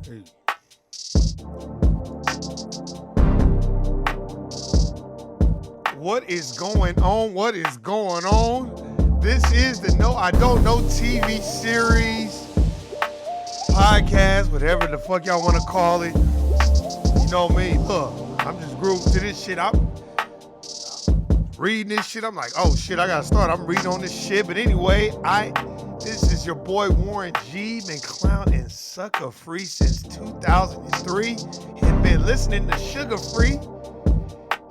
Hey. What is going on? What is going on? This is the No I Don't Know TV series, podcast, whatever the fuck y'all want to call it. You know me. Look, I'm just grooved to this shit. I'm reading this shit. I'm like, oh shit, I gotta start. I'm reading on this shit. But anyway, this is your boy Warren G. Been clown and sucker free since 2003 and been listening to Sugar Free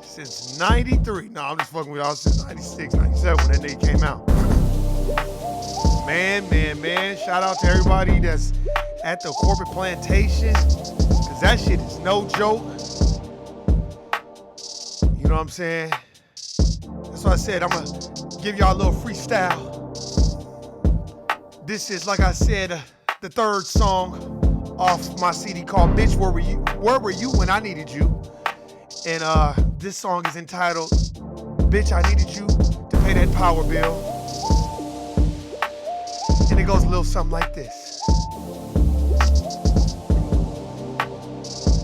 since 93. No, I'm just fucking with y'all since 96, 97 when that nigga came out. Man. Shout out to everybody that's at the corporate plantation, because that shit is no joke. You know what I'm saying? That's why I said I'm going to give y'all a little freestyle. This is, like I said, the third song off my CD called Bitch, Where Were You When I Needed You? And this song is entitled, Bitch, I Needed You to Pay That Power Bill. And it goes a little something like this.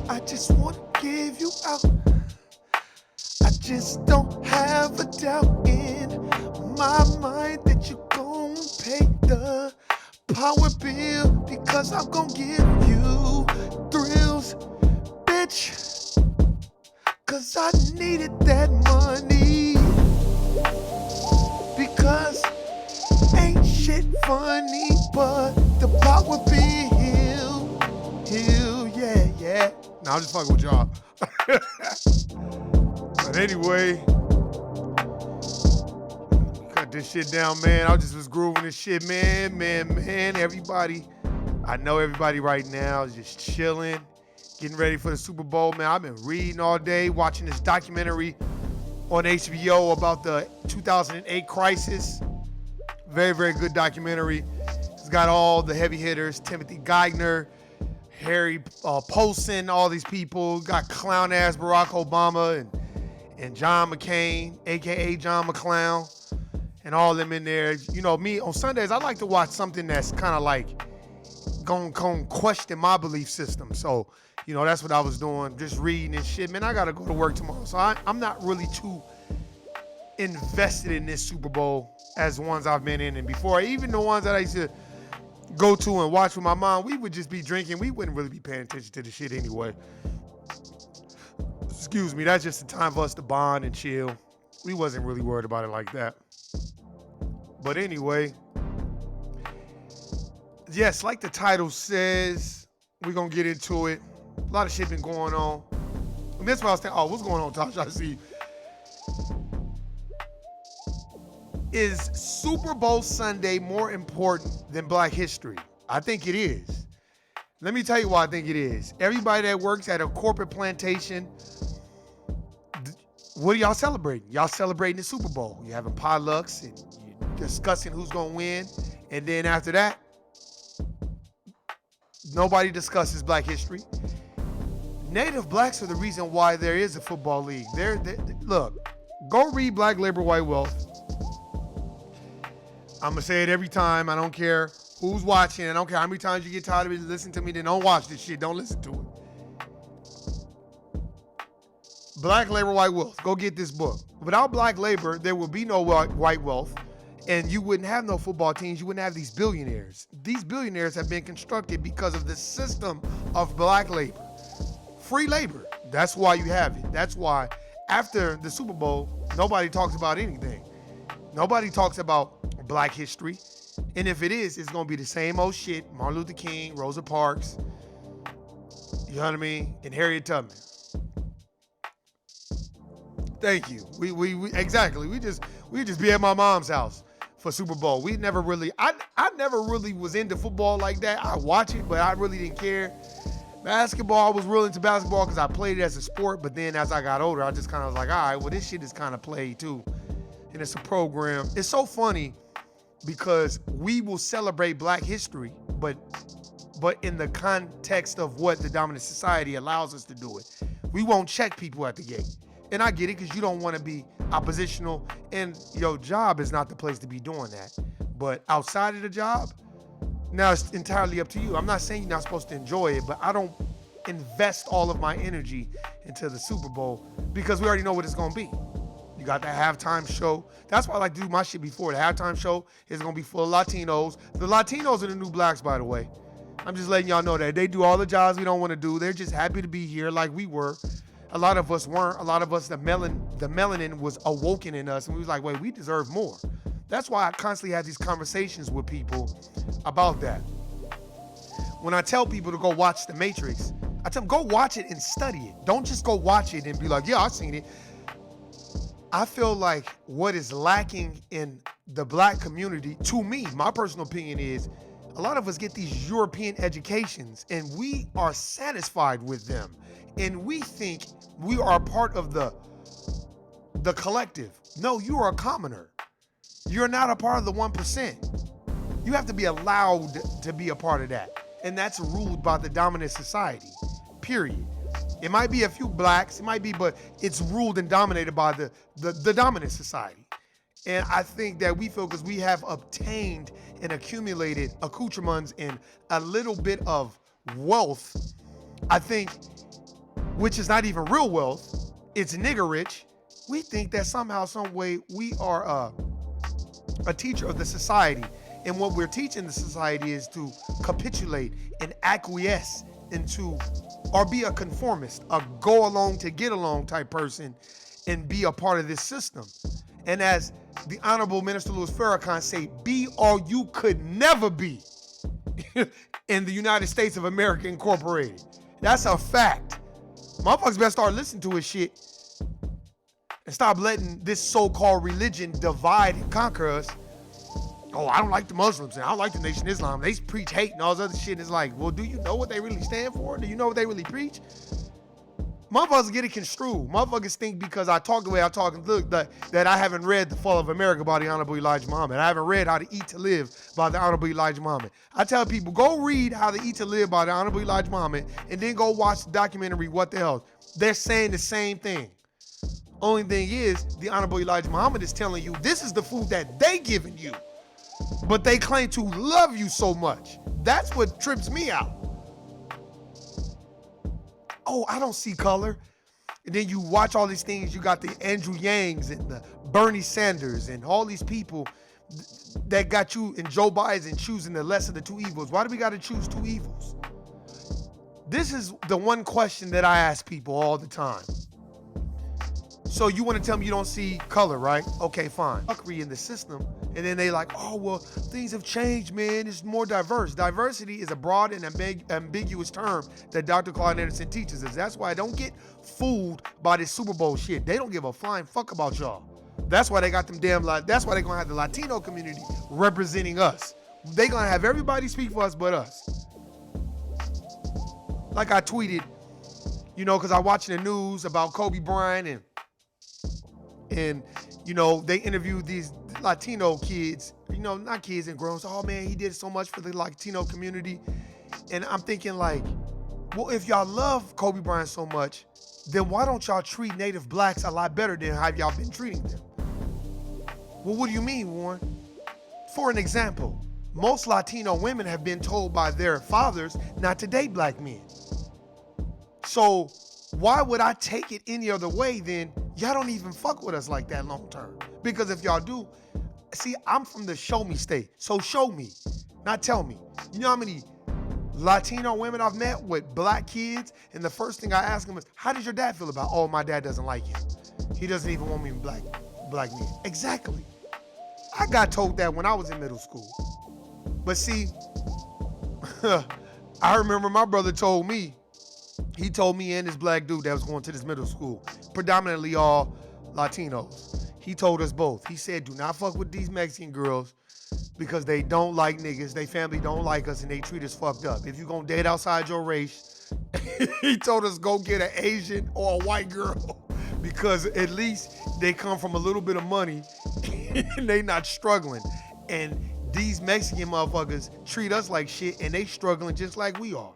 I just want to give you out. I just don't have a doubt in my mind that you gon' pay the power bill, because I'm gon' give you thrills, bitch. Cause I needed that money, because ain't shit funny but the power bill, yeah. Nah, I'm just fucking with y'all. But anyway, cut this shit down, man. I just was grooving this shit, man. Everybody, I know everybody right now is just chilling, getting ready for the Super Bowl, man. I've been reading all day, watching this documentary on HBO about the 2008 crisis. Very, very good documentary. It's got all the heavy hitters, Timothy Geithner, Harry Paulson, all these people. Got clown-ass Barack Obama and John McCain, a.k.a. John McClown, and all them in there. You know, me, on Sundays, I like to watch something that's kind of like going to question my belief system. So, you know, that's what I was doing, just reading and shit. Man, I got to go to work tomorrow. So I'm not really too invested in this Super Bowl as the ones I've been in. And before, even the ones that I used to go to and watch with my mom, we would just be drinking. We wouldn't really be paying attention to the shit anyway. Excuse me, that's just the time for us to bond and chill. We wasn't really worried about it like that. But anyway, yes, like the title says, we're going to get into it. A lot of shit been going on. And that's what I was thinking. Oh, what's going on, Tasha? I see. Is Super Bowl Sunday more important than Black History? I think it is. Let me tell you why I think it is. Everybody that works at a corporate plantation, what are y'all celebrating? Y'all celebrating the Super Bowl. You're having potlucks and you're discussing who's going to win. And then after that, nobody discusses Black history. Native blacks are the reason why there is a football league. Look, go read Black Labor, White Wealth. I'm going to say it every time. I don't care who's watching. I don't care how many times you get tired of it. Listen to me. Then don't watch this shit. Don't listen to it. Black Labor, White Wealth. Go get this book. Without black labor, there will be no white wealth, and you wouldn't have no football teams. You wouldn't have these billionaires. These billionaires have been constructed because of the system of black labor. Free labor. That's why you have it. That's why after the Super Bowl, nobody talks about anything. Nobody talks about Black history. And if it is, it's going to be the same old shit. Martin Luther King, Rosa Parks, you know what I mean? And Harriet Tubman. Thank you. We exactly. We just be at my mom's house for Super Bowl. We never really, I never really was into football like that. I watch it, but I really didn't care. Basketball, I was real into basketball because I played it as a sport, but then as I got older, I just kind of was like, all right, well, this shit is kind of played too. And it's a program. It's so funny because we will celebrate Black history, but in the context of what the dominant society allows us to do it. We won't check people at the gate. And I get it, because you don't want to be oppositional, and your job is not the place to be doing that. But outside of the job, Now it's entirely up to you. I'm not saying you're not supposed to enjoy it, but I don't invest all of my energy into the Super Bowl because we already know what it's gonna be. You got the halftime show. That's why I like to do my shit before. The halftime show is gonna be full of Latinos. The Latinos are the new blacks, by the way. I'm just letting y'all know that they do all the jobs we don't want to do. They're just happy to be here like we were. A lot of us weren't. A lot of us, the melanin was awoken in us, and we was like, wait, we deserve more. That's why I constantly have these conversations with people about that. When I tell people to go watch The Matrix, I tell them, go watch it and study it. Don't just go watch it and be like, yeah, I've seen it. I feel like what is lacking in the black community, to me, my personal opinion is, a lot of us get these European educations and we are satisfied with them. And we think we are a part of the collective. No, you are a commoner. You're not a part of the 1%. You have to be allowed to be a part of that. And that's ruled by the dominant society, period. It might be a few blacks, it might be, but it's ruled and dominated by the dominant society. And I think that we feel because we have obtained and accumulated accoutrements and a little bit of wealth, I think, which is not even real wealth, it's nigger rich, we think that somehow, some way, we are a teacher of the society. And what we're teaching the society is to capitulate and acquiesce into, or be a conformist, a go along to get along type person and be a part of this system. And as the Honorable Minister Louis Farrakhan say, be all you could never be in the United States of America Incorporated. That's a fact. Motherfuckers better start listening to his shit and stop letting this so-called religion divide and conquer us. Oh, I don't like the Muslims and I don't like the Nation of Islam. They preach hate and all this other shit. It's like, well, do you know what they really stand for? Do you know what they really preach? Motherfuckers get it construed. Motherfuckers think because I talk the way I talk and look that I haven't read The Fall of America by the Honorable Elijah Muhammad. I haven't read How to Eat to Live by the Honorable Elijah Muhammad. I tell people, go read How to Eat to Live by the Honorable Elijah Muhammad and then go watch the documentary, What the Hell. They're saying the same thing. Only thing is, the Honorable Elijah Muhammad is telling you this is the food that they giving you. But they claim to love you so much. That's what trips me out. Oh, I don't see color. And then you watch all these things. You got the Andrew Yangs and the Bernie Sanders and all these people that got you and Joe Biden choosing the lesser of the two evils. Why do we got to choose two evils? This is the one question that I ask people all the time. So you want to tell me you don't see color, right? Okay, fine. Fuckery in the system. And then they like, oh, well, things have changed, man. It's more diverse. Diversity is a broad and ambiguous term that Dr. Claude Anderson teaches us. That's why I don't get fooled by this Super Bowl shit. They don't give a flying fuck about y'all. That's why they got them that's why they're going to have the Latino community representing us. They're going to have everybody speak for us but us. Like I tweeted, you know, because I watching the news about Kobe Bryant and you know, they interviewed these Latino kids, you know, not kids and grown. Oh man, he did so much for the Latino community. And I'm thinking like, well, if y'all love Kobe Bryant so much, then why don't y'all treat native blacks a lot better than how y'all been treating them? Well, what do you mean, Warren? For an example, most Latino women have been told by their fathers not to date black men. So why would I take it any other way than y'all don't even fuck with us like that long term? Because if y'all do, see, I'm from the show me state. So show me, not tell me. You know how many Latino women I've met with black kids, and the first thing I ask them is, how does your dad feel about, oh, my dad doesn't like him. He doesn't even want me in black men. Exactly. I got told that when I was in middle school. But see, I remember my brother told me, he told me and this black dude that was going to this middle school, predominantly all Latinos. He told us both. He said, do not fuck with these Mexican girls because they don't like niggas. They family don't like us and they treat us fucked up. If you gonna date outside your race, he told us go get an Asian or a white girl because at least they come from a little bit of money and they not struggling. And these Mexican motherfuckers treat us like shit and they struggling just like we are.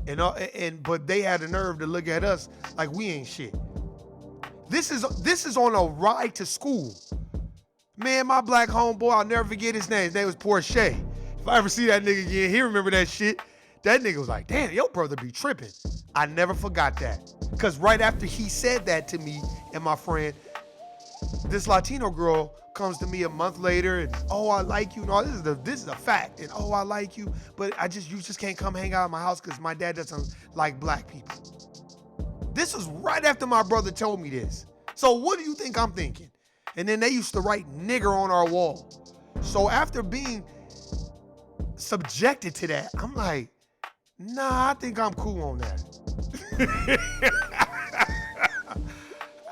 But they had the nerve to look at us like we ain't shit. This is on a ride to school. Man, my black homeboy, I'll never forget his name. His name was Porsche. If I ever see that nigga again, he remember that shit. That nigga was like, damn, your brother be tripping. I never forgot that. Because right after he said that to me and my friend, this Latino girl comes to me a month later and, oh, I like you. No, this is a fact. And, oh, I like you. But you just can't come hang out at my house because my dad doesn't like black people. This was right after my brother told me this. So what do you think I'm thinking? And then they used to write nigger on our wall. So after being subjected to that, I'm like, nah, I think I'm cool on that.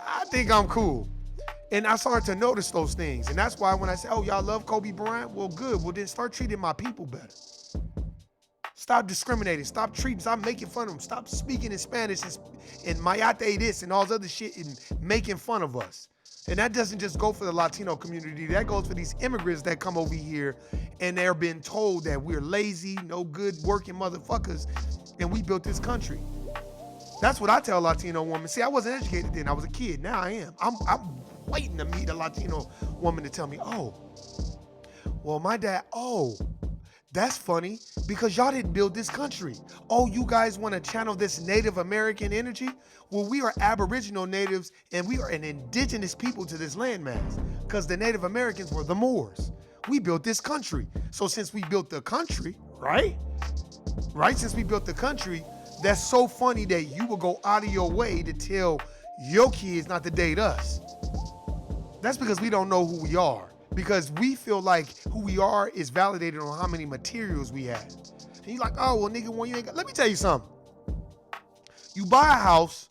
I think I'm cool. And I started to notice those things. And that's why when I say, oh, y'all love Kobe Bryant, well, good. Well, then start treating my people better. Stop discriminating. Stop making fun of them. Stop speaking in Spanish and mayate this and all this other shit and making fun of us. And that doesn't just go for the Latino community. That goes for these immigrants that come over here and they're being told that we're lazy, no good working motherfuckers, and we built this country. That's what I tell a Latino woman. See, I wasn't educated then. I was a kid. Now I am. I'm waiting to meet a Latino woman to tell me, oh, well, my dad, oh, that's funny because y'all didn't build this country. Oh, you guys want to channel this Native American energy? Well, we are Aboriginal natives and we are an indigenous people to this landmass because the Native Americans were the Moors. We built this country. So since we built the country, right? Since we built the country, that's so funny that you will go out of your way to tell your kids not to date us. That's because we don't know who we are. Because we feel like who we are is validated on how many materials we have. And you're like, oh, well, nigga, well, you ain't got. Let me tell you something. You buy a house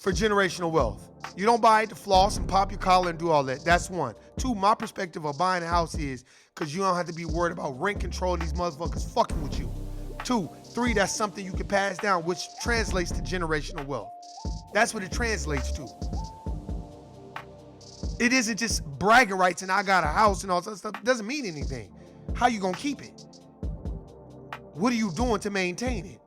for generational wealth. You don't buy it to floss and pop your collar and do all that. That's one. Two, my perspective of buying a house is because you don't have to be worried about rent control and these motherfuckers fucking with you. Two, three, that's something you can pass down, which translates to generational wealth. That's what it translates to. It isn't just bragging rights and I got a house and all that stuff. It doesn't mean anything. How you gonna keep it? What are you doing to maintain it?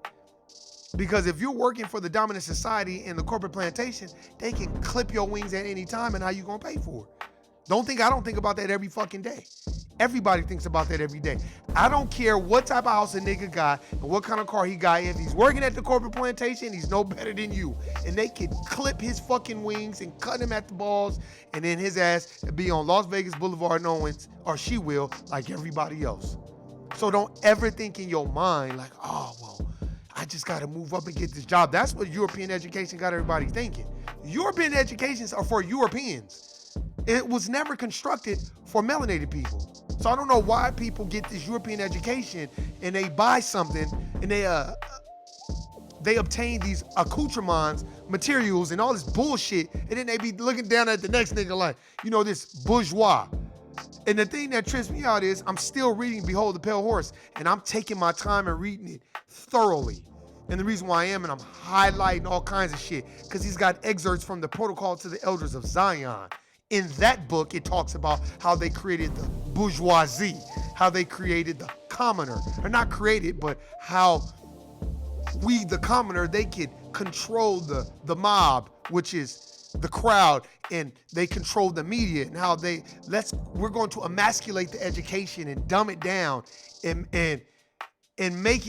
Because if you're working for the dominant society and the corporate plantation, they can clip your wings at any time, and how you gonna pay for it? I don't think about that every fucking day. Everybody thinks about that every day. I don't care what type of house a nigga got and what kind of car he got. If he's working at the corporate plantation, he's no better than you. And they can clip his fucking wings and cut him at the balls, and then his ass be on Las Vegas Boulevard knowing, or she will, like everybody else. So don't ever think in your mind like, oh, well, I just got to move up and get this job. That's what European education got everybody thinking. European educations are for Europeans. It was never constructed for melanated people. So I don't know why people get this European education and they buy something and they obtain these accoutrements, materials, and all this bullshit, and then they be looking down at the next nigga like, you know, this bourgeois. And the thing that trips me out is I'm still reading Behold the Pale Horse, and I'm taking my time and reading it thoroughly. And the reason why I am, and I'm highlighting all kinds of shit, because he's got excerpts from the Protocol to the Elders of Zion. In that book, it talks about how they created the bourgeoisie, how they created the commoner. Or not created, but how we, the commoner, they could control the mob, which is the crowd, and they control the media, and how we're going to emasculate the education and dumb it down and make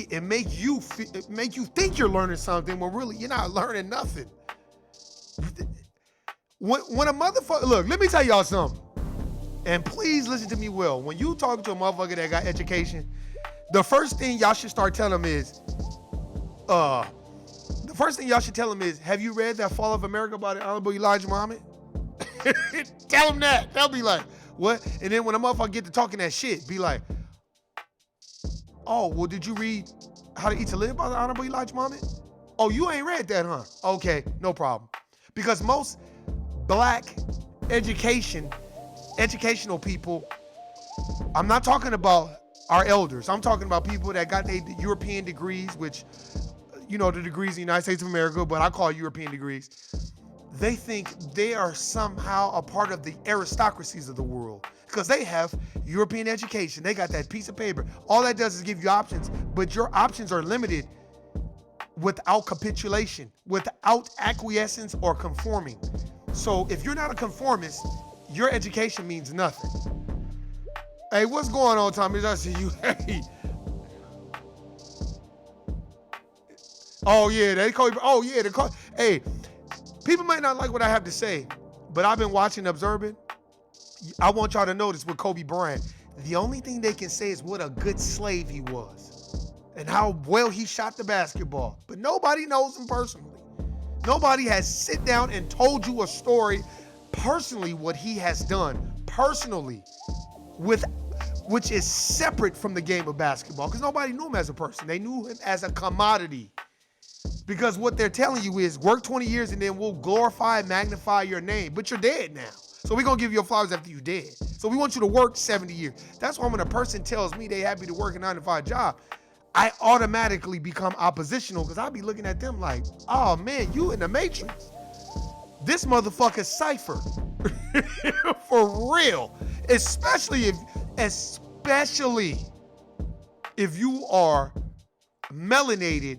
you think you're learning something when really you're not learning nothing. When a motherfucker, look, let me tell y'all something, and please listen to me well. When you talk to a motherfucker that got education, the first thing y'all should start telling them is, have you read that Fall of America by the Honorable Elijah Muhammad? Tell them that. They'll be like, what? And then when a motherfucker get to talking that shit, be like, oh, well, did you read How to Eat to Live by the Honorable Elijah Muhammad? Oh, you ain't read that, huh? Okay, no problem. Because most Black educational people, I'm not talking about our elders. I'm talking about people that got their European degrees, which, you know, the degrees in the United States of America, but I call it European degrees. They think they are somehow a part of the aristocracies of the world because they have European education. They got that piece of paper. All that does is give you options, but your options are limited without capitulation, without acquiescence or conforming. So if you're not a conformist, your education means nothing. Hey, what's going on, Tommy? I see you. Hey. Oh, yeah, they call you. Oh, yeah, they call. Hey, people might not like what I have to say, but I've been watching, observing. I want y'all to notice with Kobe Bryant, the only thing they can say is what a good slave he was and how well he shot the basketball. But nobody knows him personally. Nobody has sit down and told you a story personally what he has done personally, which is separate from the game of basketball, because nobody knew him as a person. They knew him as a commodity. Because what they're telling you is work 20 years and then we'll glorify and magnify your name. But you're dead now. So we're going to give you your flowers after you're dead. So we want you to work 70 years. That's why when a person tells me they happy to work a 9-to-5 job, I automatically become oppositional, because I'll be looking at them like, oh man, you in the Matrix. This motherfucker's Cypher. For real. Especially if you are melanated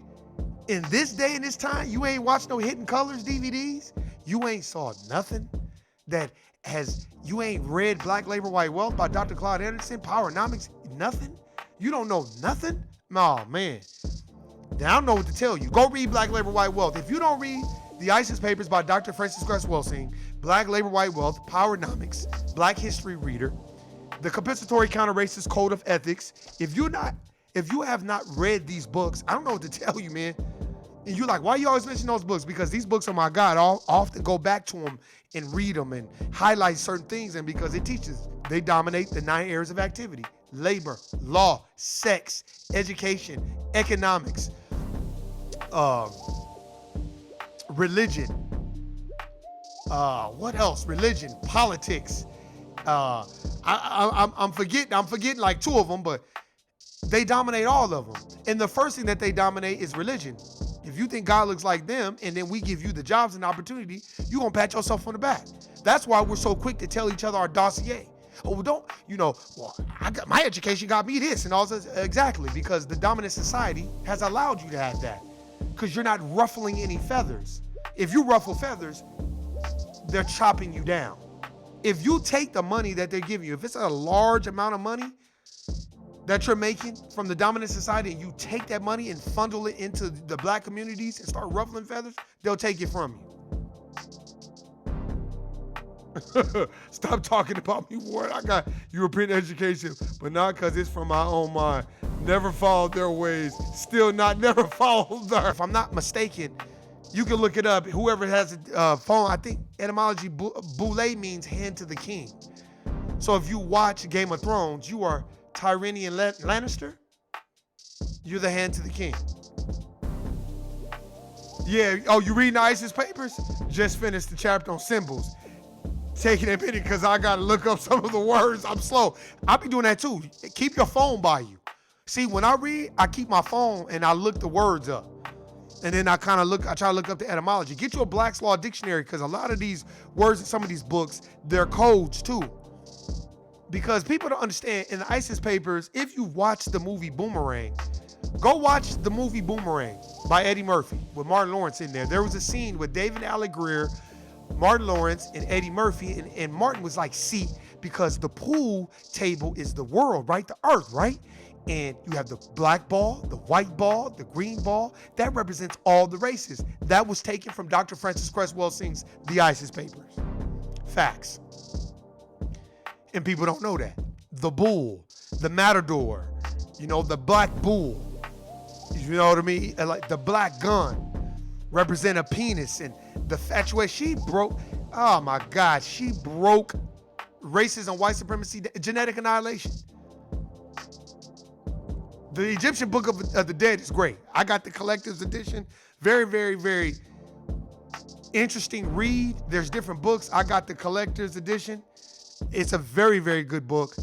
in this day and this time. You ain't watched no Hidden Colors DVDs. You ain't saw nothing you ain't read Black Labor, White Wealth by Dr. Claude Anderson, Powernomics, nothing. You don't know nothing? Oh man. Then I don't know what to tell you. Go read Black Labor, White Wealth. If you don't read the ISIS Papers by Dr. Francis Cress Welsing, Black Labor, White Wealth, Powernomics, Black History Reader, The Compensatory Counter-Racist Code of Ethics, if you have not read these books, I don't know what to tell you, man. And you're like, why you always mention those books? Because these books are my God. I'll often go back to them and read them and highlight certain things. And because it teaches, they dominate the 9 areas of activity: labor, law, sex, education, economics, religion. What else? Religion, politics. I'm forgetting like 2 of them, but they dominate all of them. And the first thing that they dominate is religion. If you think God looks like them and then we give you the jobs and opportunity, you're going to pat yourself on the back. That's why we're so quick to tell each other our dossier. Oh, my education got me this and all this. Exactly, because the dominant society has allowed you to have that, because you're not ruffling any feathers. If you ruffle feathers, they're chopping you down. If you take the money that they're giving you, if it's a large amount of money that you're making from the dominant society, and you take that money and funnel it into the black communities and start ruffling feathers, they'll take it from you. Stop talking about me, Ward. I got European education, but not because it's from my own mind. Never followed their ways. Never followed their. If I'm not mistaken, you can look it up. Whoever has a phone, I think etymology, boule means hand to the king. So if you watch Game of Thrones, you are Tyrion Lannister, you're the hand to the king. Yeah, you reading the ISIS Papers? Just finished the chapter on symbols. Taking a minute because I got to look up some of the words. I'm slow. I'll be doing that too. Keep your phone by you. See, when I read, I keep my phone and I look the words up. And then I try to look up the etymology. Get you a Black's Law Dictionary, because a lot of these words in some of these books, they're codes too. Because people don't understand, in the ISIS Papers, if you watch the movie Boomerang, go watch the movie Boomerang by Eddie Murphy with Martin Lawrence in there. There was a scene with David Allen Greer, Martin Lawrence, and Eddie Murphy, and Martin was like, see, because the pool table is the world, right? The earth, right? And you have the black ball, the white ball, the green ball. That represents all the races. That was taken from Dr. Francis Cress Welsing's The ISIS Papers. Facts. And people don't know that. The bull, the matador, the black bull, you know what I mean? Like the black gun represent a penis, and the infatuation she broke. Oh my God, she broke racism, white supremacy, genetic annihilation. The Egyptian Book of the Dead is great. I got the collector's edition. Very, very, very interesting read. There's different books. I got the collector's edition. It's a very, very good book,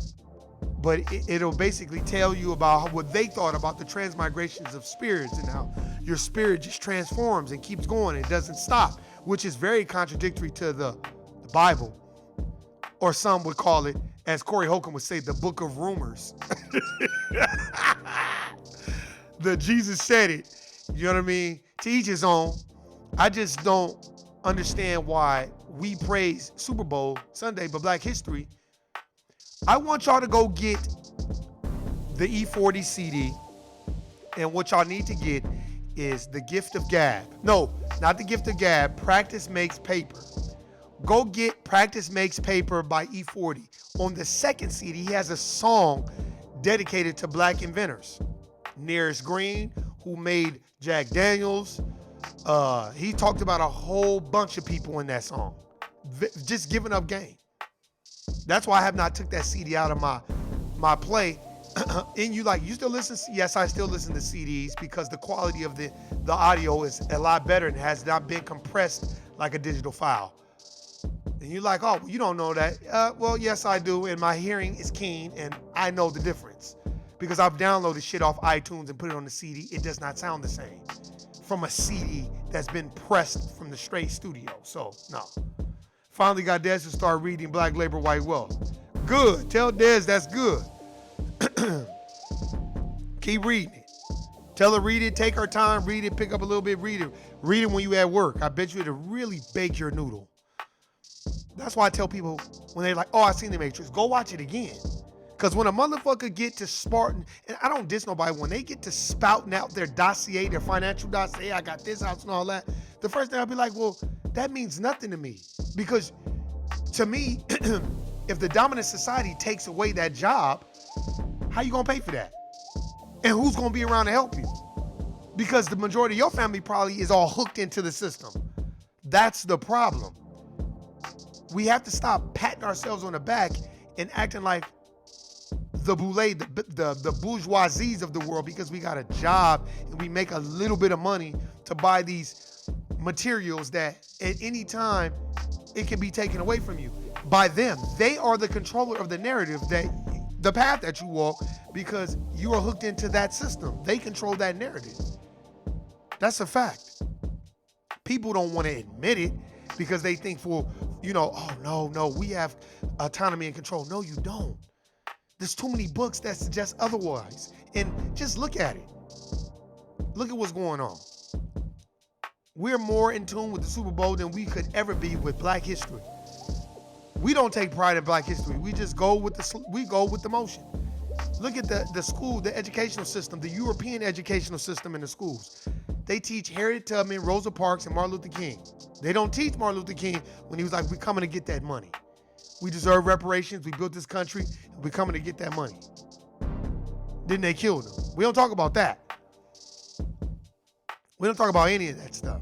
but it'll basically tell you about what they thought about the transmigrations of spirits and how your spirit just transforms and keeps going. It doesn't stop, which is very contradictory to the Bible, or some would call it, as Corey Holcomb would say, the book of rumors. The Jesus said it, you know what I mean? To each his own. I just don't understand why we praise Super Bowl Sunday, but Black History, I want y'all to go get the E40 CD, and what y'all need to get is The Gift of Gab. No, not The Gift of Gab. Practice Makes Paper. Go get Practice Makes Paper by E40. On the second CD, he has a song dedicated to black inventors. Nearest Green, who made Jack Daniels. He talked about a whole bunch of people in that song. Just giving up game. That's why I have not took that CD out of my play. And you still listen? Yes, I still listen to CDs because the quality of the audio is a lot better and has not been compressed like a digital file. And you're like, oh, you don't know that. Well, yes, I do. And my hearing is keen and I know the difference because I've downloaded shit off iTunes and put it on the CD. It does not sound the same from a CD that's been pressed from the straight studio. So, no. Finally got Dez to start reading Black Labor, White Wealth. Good. Tell Dez that's good. Keep reading it. Tell her read it, take her time, read it, pick up a little bit, read it. Read it when you at work. I bet you it'll really bake your noodle. That's why I tell people when they're like, oh, I seen The Matrix, go watch it again. Because when a motherfucker get to Spartan, and I don't diss nobody, when they get to spouting out their dossier, their financial dossier, I got this house and all that, the first thing I'll be like, well, that means nothing to me. Because to me, if the dominant society takes away that job, how you gonna pay for that? And who's gonna be around to help you? Because the majority of your family probably is all hooked into the system. That's the problem. We have to stop patting ourselves on the back and acting like the bourgeois, the bourgeoisies of the world because we got a job and we make a little bit of money to buy these materials that at any time it can be taken away from you by them. They are the controller of the narrative, that the path that you walk, because you are hooked into that system. They control that narrative. That's a fact. People don't want to admit it because they think, oh no, we have autonomy and control. No, you don't. There's too many books that suggest otherwise. And just look at it. Look at what's going on. We're more in tune with the Super Bowl than we could ever be with Black history. We don't take pride in Black history. We just go with the motion. Look at the school, the educational system, the European educational system in the schools. They teach Harriet Tubman, Rosa Parks, and Martin Luther King. They don't teach Martin Luther King when he was like, we're coming to get that money. We deserve reparations. We built this country, and we're coming to get that money. Then they killed him. We don't talk about that. We don't talk about any of that stuff.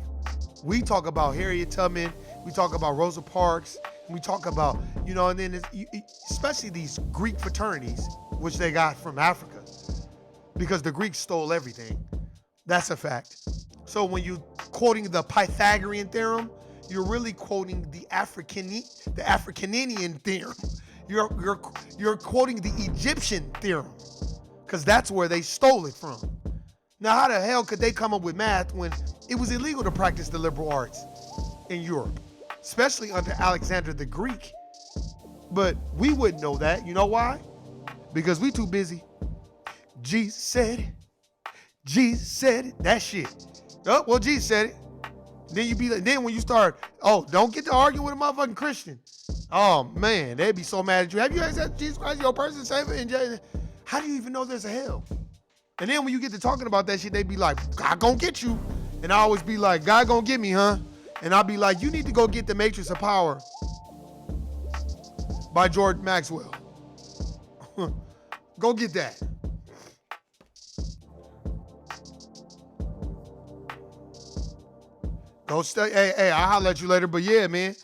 We talk about Harriet Tubman. We talk about Rosa Parks. And we talk about, and then especially these Greek fraternities, which they got from Africa, because the Greeks stole everything. That's a fact. So when you're quoting the Pythagorean theorem, you're really quoting the Africanian theorem. You're quoting the Egyptian theorem, because that's where they stole it from. Now, how the hell could they come up with math when it was illegal to practice the liberal arts in Europe, especially under Alexander the Greek? But we wouldn't know that. You know why? Because we too busy. Jesus said it. Jesus said it. That shit. Oh, well, Jesus said it. Then you be like, then when you start, don't get to arguing with a motherfucking Christian. Oh man, they'd be so mad at you. Have you accepted Jesus Christ, your personal Savior? And how do you even know there's a hell? And then when you get to talking about that shit, they be like, God gonna get you. And I always be like, God gonna get me, huh? And I'll be like, you need to go get The Matrix of Power by George Maxwell. Go get that. Go stay. Hey, I'll holler at you later. But yeah, man,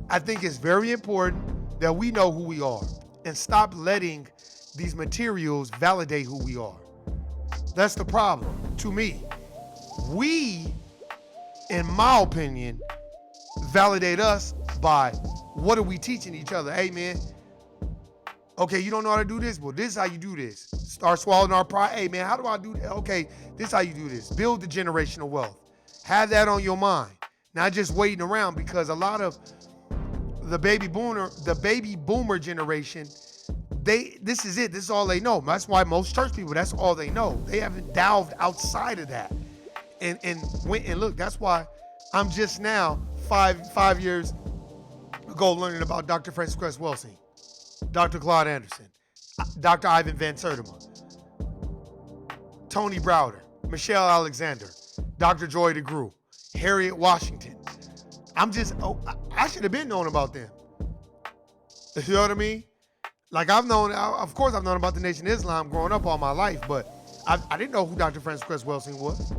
I think it's very important that we know who we are and stop letting these materials validate who we are. That's the problem to me. We, in my opinion, validate us by what are we teaching each other? Hey, man, okay, you don't know how to do this? Well, this is how you do this. Start swallowing our pride. Hey, man, how do I do that? Okay, this is how you do this. Build the generational wealth. Have that on your mind. Not just waiting around, because a lot of the baby boomer generation, this is it. This is all they know. That's why most church people, that's all they know. They haven't delved outside of that. And look, that's why I'm just now 5 years ago learning about Dr. Frances Cress Welsing. Dr. Claude Anderson, Dr. Ivan Van Sertima, Tony Browder, Michelle Alexander, Dr. Joy DeGruy, Harriet Washington. I should have been known about them. You know what I mean? Like of course I've known about the Nation of Islam growing up all my life, but I didn't know who Dr. Francis Cress Welsing was.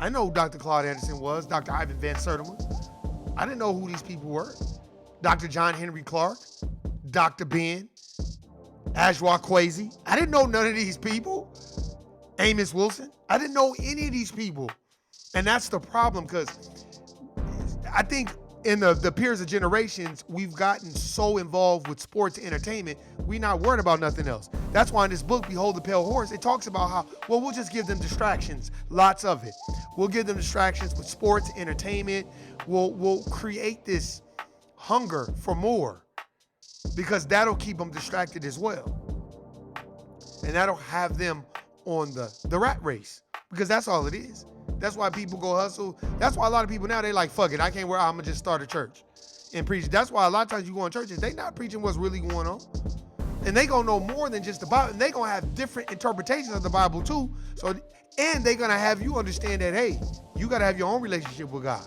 I didn't know who Dr. Claude Anderson was, Dr. Ivan Van Sertima. I didn't know who these people were. Dr. John Henry Clark, Dr. Ben, Ajwa Kwesi. I didn't know none of these people. Amos Wilson. I didn't know any of these people. And that's the problem, because I think in the peers of generations, we've gotten so involved with sports and entertainment, we're not worried about nothing else. That's why in this book, Behold the Pale Horse, it talks about how, well, we'll just give them distractions, lots of it. We'll give them distractions with sports, entertainment. We'll create this hunger for more, because that'll keep them distracted as well. And that'll have them on the rat race, because that's all it is. That's why people go hustle. That's why a lot of people now, they like, fuck it, I can't I'm gonna just start a church and preach. That's why a lot of times you go in churches, they not preaching what's really going on. And they gonna know more than just the Bible. And they gonna have different interpretations of the Bible too. And they gonna have you understand that, hey, you gotta have your own relationship with God.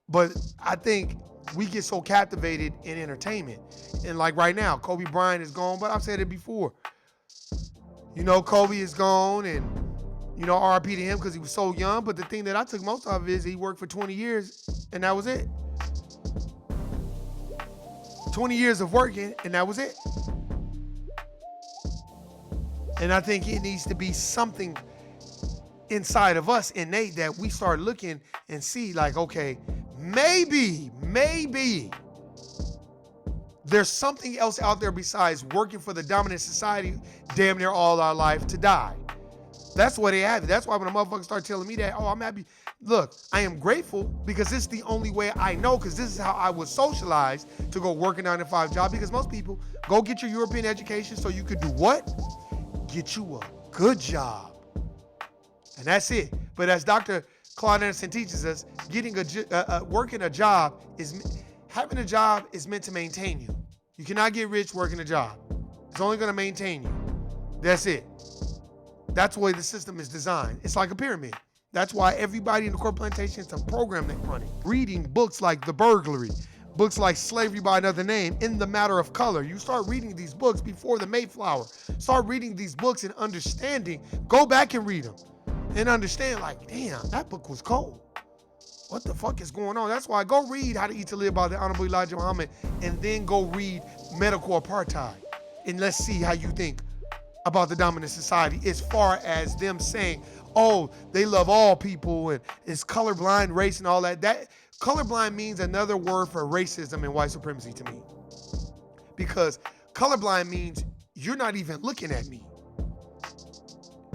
But I think we get so captivated in entertainment. And like right now, Kobe Bryant is gone, but I've said it before. You know, Kobe is gone, and, you know, RIP to him because he was so young. But the thing that I took most of is he worked for 20 years, and that was it. 20 years of working, and that was it. And I think it needs to be something inside of us, innate, that we start looking and see like, okay, maybe there's something else out there besides working for the dominant society damn near all our life to die. That's what they have. That's why when a motherfucker start telling me that, oh, I'm happy. Look, I am grateful because this is the only way I know, because this is how I was socialized to go work a 9-to-5 job. Because most people go get your European education so you could do what? Get you a good job. And that's it. But as Dr. Claude Anderson teaches us, working a job having a job is meant to maintain you. You cannot get rich working a job. It's only going to maintain you. That's it. That's the way the system is designed. It's like a pyramid. That's why everybody in the corporate plantation is a program they're running. Reading books like The Burglary, books like Slavery by Another Name, In the Matter of Color. You start reading these books before the Mayflower. Start reading these books and understanding. Go back and read them and understand, like, damn, that book was cold. What the fuck is going on? That's why go read How to Eat to Live by the Honorable Elijah Muhammad, and then go read Medical Apartheid. And let's see how you think about the dominant society as far as them saying, oh, they love all people and it's colorblind race and all that. That colorblind means another word for racism and white supremacy to me. Because colorblind means you're not even looking at me.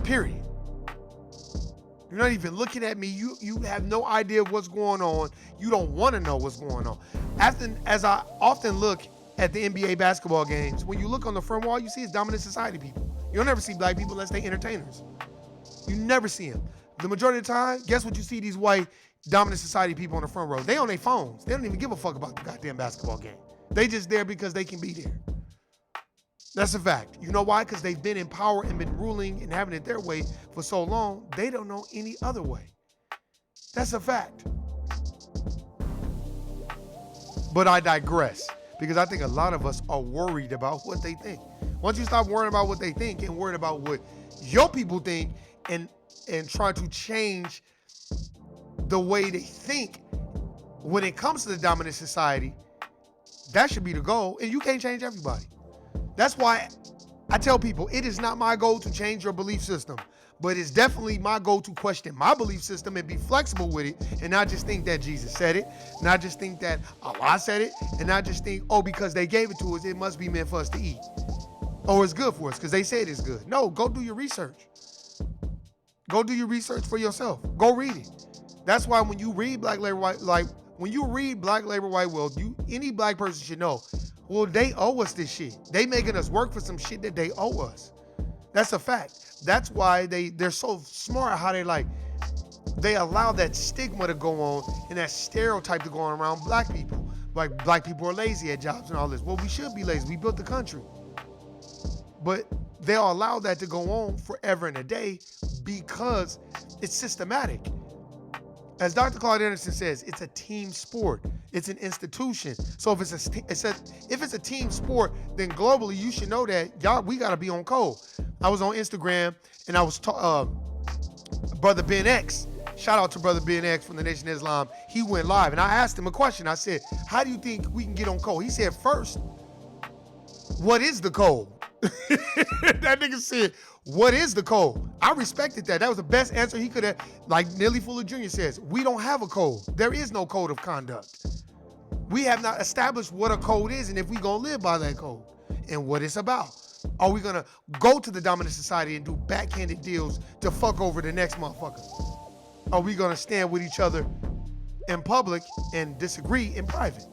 Period. You're not even looking at me. You have no idea what's going on. You don't want to know what's going on. As I often look at the NBA basketball games, when you look on the front wall, you see it's dominant society people. You'll never see black people unless they entertainers. You never see them. The majority of the time, guess what you see these white dominant society people on the front row? They on their phones. They don't even give a fuck about the goddamn basketball game. They just there because they can be there. That's a fact. You know why? Because they've been in power and been ruling and having it their way for so long, they don't know any other way. That's a fact. But I digress, because I think a lot of us are worried about what they think. Once you stop worrying about what they think and worried about what your people think and try to change the way they think when it comes to the dominant society, that should be the goal. And you can't change everybody. That's why I tell people it is not my goal to change your belief system, but it's definitely my goal to question my belief system and be flexible with it, and not just think that Jesus said it, not just think that Allah said it, and not just think, oh, because they gave it to us, it must be meant for us to eat. Or it's good for us because they said it's good. No, go do your research. Go do your research for yourself. Go read it. That's why when you read Black Labor White, Wealth, any black person should know, well, they owe us this shit. They making us work for some shit that they owe us. That's a fact. That's why they're so smart how they allow that stigma to go on and that stereotype to go on around black people. like black people are lazy at jobs and all this. Well, we should be lazy. We built the country. But they'll allow that to go on forever and a day because it's systematic. As Dr. Claude Anderson says, it's a team sport. It's an institution. So if it's a team sport, then globally you should know that we gotta be on code. I was on Instagram and I was Brother Ben X. Shout out to Brother Ben X from the Nation of Islam. He went live and I asked him a question. I said, how do you think we can get on code? He said, first, what is the code? That nigga said, what is the code? I respected that. That was the best answer he could have. Like Nelly Fuller Jr. says, we don't have a code. There is no code of conduct. We have not established what a code is and if we gonna live by that code and what it's about. Are we gonna go to the dominant society and do backhanded deals to fuck over the next motherfucker? Are we gonna stand with each other in public and disagree in private?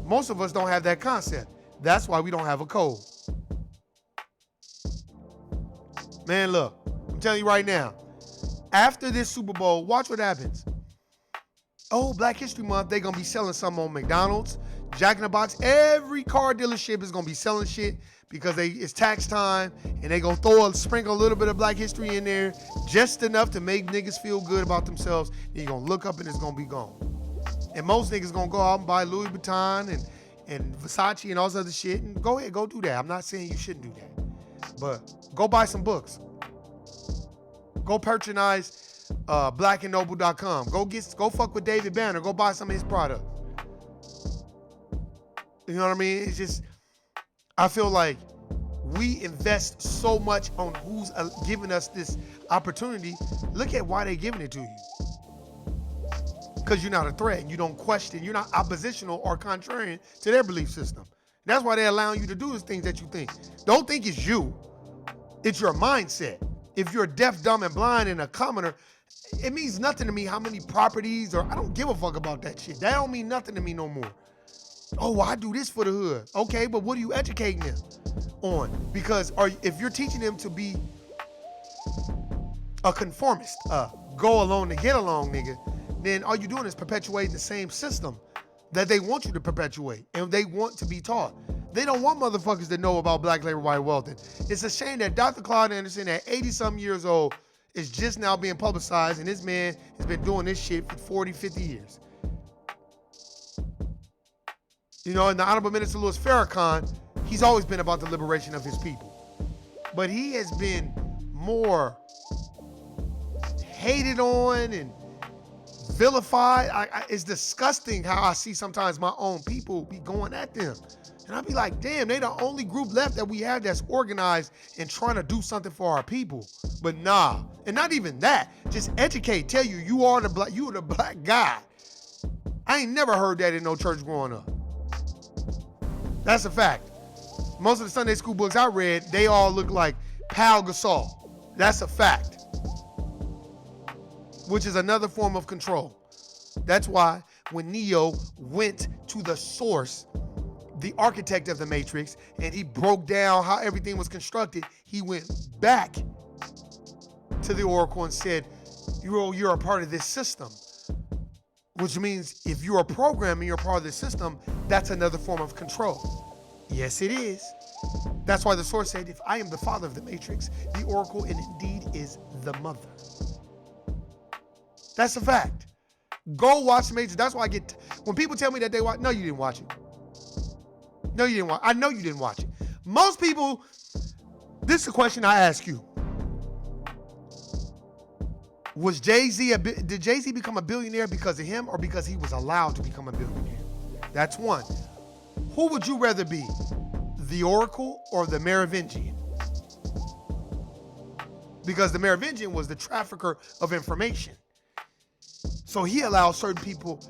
Most of us don't have that concept. That's why we don't have a code. Man, look, I'm telling you right now, after this Super Bowl, watch what happens. Oh, Black History Month, they're going to be selling something on McDonald's, Jack in the Box. Every car dealership is going to be selling shit because it's tax time and they going to sprinkle a little bit of Black history in there, just enough to make niggas feel good about themselves. Then you're going to look up and it's going to be gone. And most niggas going to go out and buy Louis Vuitton and Versace and all this other shit. And go ahead, go do that. I'm not saying you shouldn't do that. But go buy some books. Go patronize blackandnoble.com. Go fuck with David Banner. Go buy some of his products. You know what I mean? It's just, I feel like we invest so much on who's giving us this opportunity. Look at why they're giving it to you. Because you're not a threat and you don't question. You're not oppositional or contrarian to their belief system. That's why they're allowing you to do the things that you think. Don't think it's you. It's your mindset. If you're deaf, dumb, and blind and a commoner, it means nothing to me how many properties I don't give a fuck about that shit. That don't mean nothing to me no more. Oh, I do this for the hood. Okay, but what are you educating them on? Because if you're teaching them to be a conformist, go along to get along nigga, then all you're doing is perpetuating the same system that they want you to perpetuate and they want to be taught. They don't want motherfuckers that know about black labor, white wealth. It's a shame that Dr. Claude Anderson at 80-something years old is just now being publicized, and this man has been doing this shit for 40, 50 years. You know, and the Honorable Minister Louis Farrakhan, he's always been about the liberation of his people. But he has been more hated on and vilified. It's disgusting how I see sometimes my own people be going at them. And I'll be like, damn, they the only group left that we have that's organized and trying to do something for our people. But nah, and not even that. Just educate, tell you you are the black guy. I ain't never heard that in no church growing up. That's a fact. Most of the Sunday school books I read, they all look like Pau Gasol. That's a fact. Which is another form of control. That's why when Neo went to the source, the architect of the Matrix, and he broke down how everything was constructed, he went back to the Oracle and said, you're a part of this system. Which means if you're a program and you're a part of this system, that's another form of control. Yes, it is. That's why the source said, if I am the father of the Matrix, the Oracle indeed is the mother. That's a fact. Go watch the Matrix. That's why when people tell me that they watch, no, you didn't watch it. No, you didn't watch. I know you didn't watch it. Most people, this is a question I ask you. Did Jay-Z become a billionaire because of him or because he was allowed to become a billionaire? That's one. Who would you rather be, the Oracle or the Merovingian? Because the Merovingian was the trafficker of information. So he allowed certain people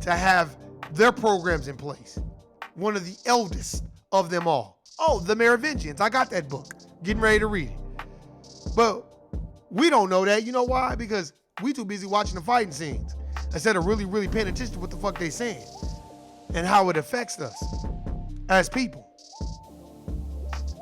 to have their programs in place. One of the eldest of them all. Oh, the Merovingians. I got that book. Getting ready to read it. But we don't know that. You know why? Because we too busy watching the fighting scenes instead of really, really paying attention to what the fuck they saying and how it affects us as people.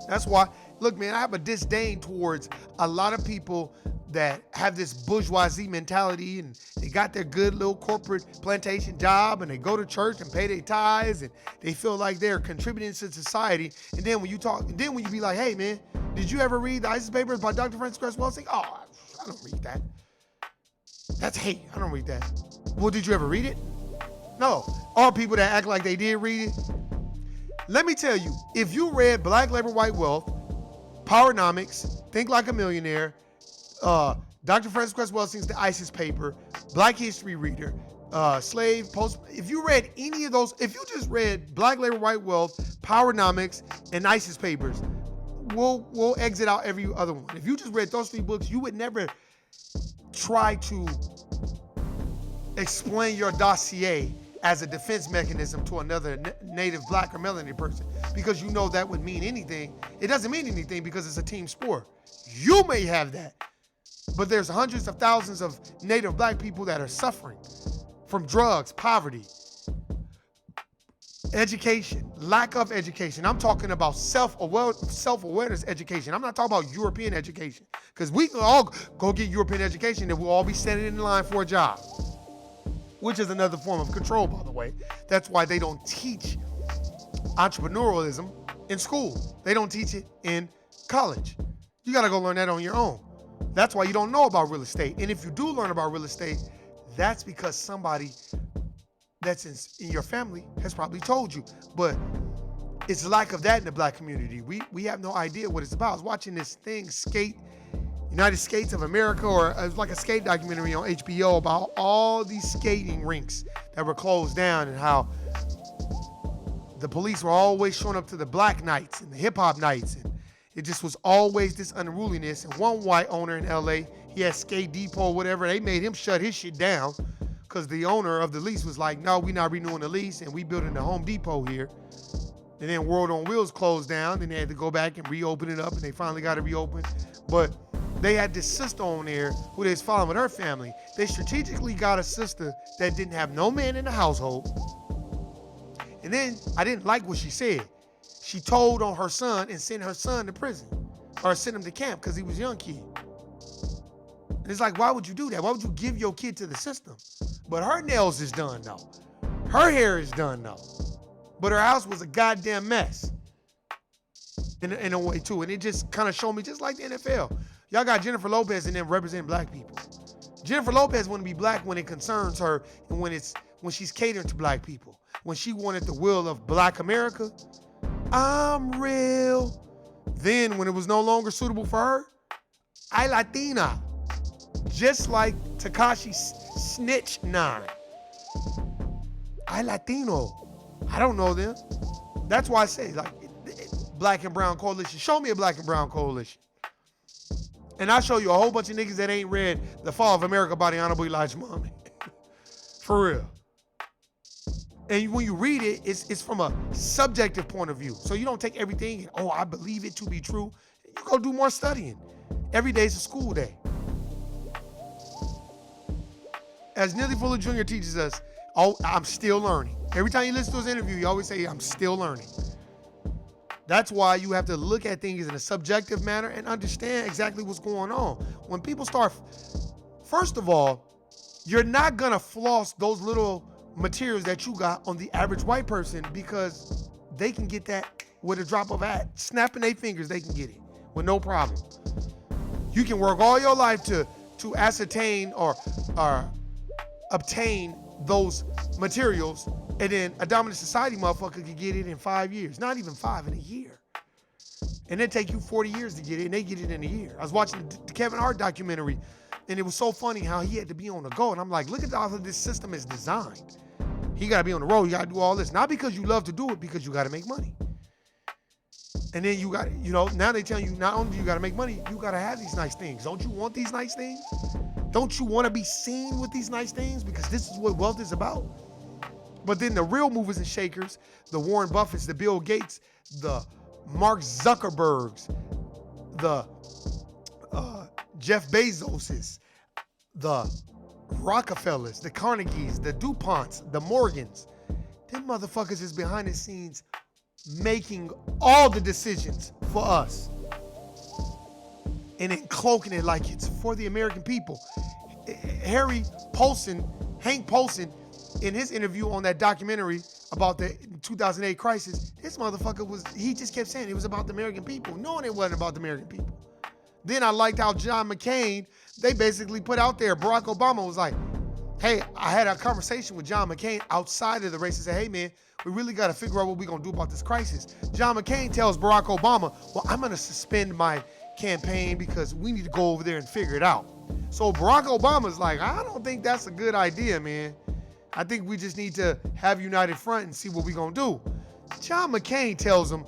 That's why, look, man, I have a disdain towards a lot of people that have this bourgeoisie mentality, and they got their good little corporate plantation job, and they go to church and pay their tithes, and they feel like they're contributing to society. And then when you be like, hey man, did you ever read the ISIS Papers by Dr. Frances Cress Welsing? Oh, I don't read that. That's hate. I don't read that. Well, did you ever read it? No. All people that act like they did read it. Let me tell you, if you read Black Labor, White Wealth, Powernomics, Think Like a Millionaire, Dr. Frances Cress Welsing's The ISIS Paper, Black History Reader, Slave Post. If you read any of those, if you just read Black Labor, White Wealth, Powernomics, and ISIS Papers, we'll exit out every other one. If you just read those 3 books, you would never try to explain your dossier as a defense mechanism to another native black or melanated person, because you know that would mean anything. It doesn't mean anything because it's a team sport. You may have that, but there's hundreds of thousands of native black people that are suffering from drugs, poverty, education, lack of education. I'm talking about self-awareness education. I'm not talking about European education, because we can all go get European education and we'll all be standing in line for a job, which is another form of control, by the way. That's why they don't teach entrepreneurialism in school. They don't teach it in college. You got to go learn that on your own. That's why you don't know about real estate. And if you do learn about real estate, that's because somebody that's in your family has probably told you. But it's lack of that in the black community. We have no idea what it's about. I was watching this thing, United Skates of America, or it was like a skate documentary on HBO about all these skating rinks that were closed down, and how the police were always showing up to the black nights and the hip hop nights, and it just was always this unruliness. And one white owner in LA, he had Skate Depot, whatever, they made him shut his shit down because the owner of the lease was like, no, we're not renewing the lease, and we building the Home Depot here. And then World on Wheels closed down, and they had to go back and reopen it up, and they finally got it reopened. But they had this sister on there who they was following with her family. They strategically got a sister that didn't have no man in the household. And then I didn't like what she said. She told on her son and sent her son to prison, or sent him to camp because he was a young kid. And it's like, why would you do that? Why would you give your kid to the system? But her nails is done though. Her hair is done though. But her house was a goddamn mess in a way too. And it just kind of showed me, just like the NFL. Y'all got Jennifer Lopez and then representing black people. Jennifer Lopez want to be black when it concerns her, and when she's catering to black people. When she wanted the will of black America, I'm real. Then when it was no longer suitable for her, I Latina. Just like Tekashi Snitch 9. I Latino. I don't know them. That's why I say, like, black and brown coalition. Show me a black and brown coalition. And I'll show you a whole bunch of niggas that ain't read The Fall of America by the Honorable Elijah Muhammad. For real. And when you read it, it's from a subjective point of view. So you don't take everything and, oh, I believe it to be true. You go do more studying. Every day is a school day. As Neely Fuller Jr. teaches us, oh, I'm still learning. Every time you listen to his interview, you always say, I'm still learning. That's why you have to look at things in a subjective manner and understand exactly what's going on. When people start, first of all, you're not gonna floss those little materials that you got on the average white person, because they can get that with a drop of a hat. Snapping their fingers, they can get it with no problem. You can work all your life to ascertain or obtain those materials, and then a dominant society motherfucker could get it in 5 years. Not even 5, in a year. And it take you 40 years to get it, and they get it in a year. I was watching the Kevin Hart documentary, and it was so funny how he had to be on the go. And I'm like, look at how this system is designed. He got to be on the road. You got to do all this. Not because you love to do it, because you got to make money. And then you got, now they tell you not only do you got to make money, you got to have these nice things. Don't you want these nice things? Don't you want to be seen with these nice things? Because this is what wealth is about. But then the real movers and shakers, the Warren Buffetts, the Bill Gates, the Mark Zuckerbergs, the Jeff Bezoses, the Rockefellers, the Carnegies, the DuPonts, the Morgans, them motherfuckers is behind the scenes making all the decisions for us. and then cloaking it like it's for the American people. Hank Paulson, in his interview on that documentary about the 2008 crisis, this motherfucker he just kept saying it was about the American people, knowing it wasn't about the American people. Then I liked how John McCain, they basically put out there, Barack Obama was like, hey, I had a conversation with John McCain outside of the race and said, hey man, we really got to figure out what we're going to do about this crisis. John McCain tells Barack Obama, well, I'm going to suspend my campaign because we need to go over there and figure it out. So Barack Obama's like, I don't think that's a good idea, man. I think we just need to have united front and see what we're going to do. John McCain tells him,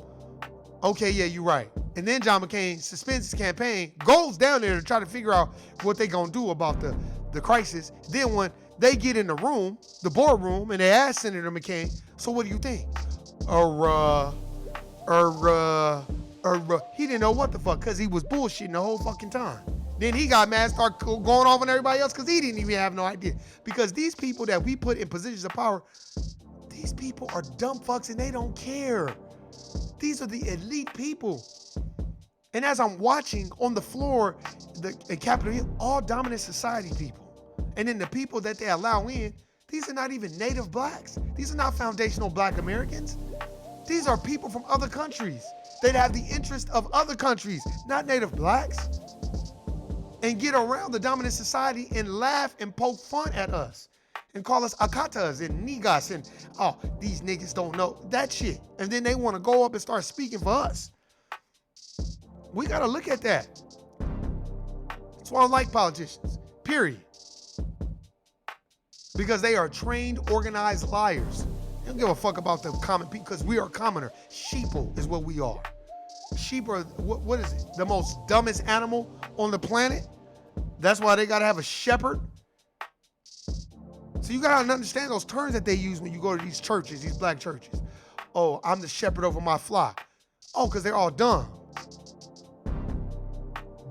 okay, yeah, you're right. And then John McCain suspends his campaign, goes down there to try to figure out what they're going to do about the crisis. Then when they get in the room, the boardroom, and they ask Senator McCain, so what do you think? He didn't know what the fuck because he was bullshitting the whole fucking time. Then he got mad, started going off on everybody else because he didn't even have no idea. Because these people that we put in positions of power, these people are dumb fucks and they don't care. These are the elite people. And as I'm watching on the floor, the Capitol Hill, all dominant society people. And then the people that they allow in, these are not even native blacks. These are not foundational black Americans. These are people from other countries that have the interest of other countries, not native blacks. And get around the dominant society and laugh and poke fun at us and call us akatas and niggas and, oh, these niggas don't know that shit. And then they want to go up and start speaking for us. We got to look at that. That's why I don't like politicians, period. Because they are trained, organized liars. They don't give a fuck about the common people because we are commoner. Sheeple is what we are. Sheep are, what is it? The most dumbest animal on the planet. That's why they got to have a shepherd. So you got to understand those terms that they use when you go to these churches, these black churches. Oh, I'm the shepherd over my flock. Oh, because they're all dumb.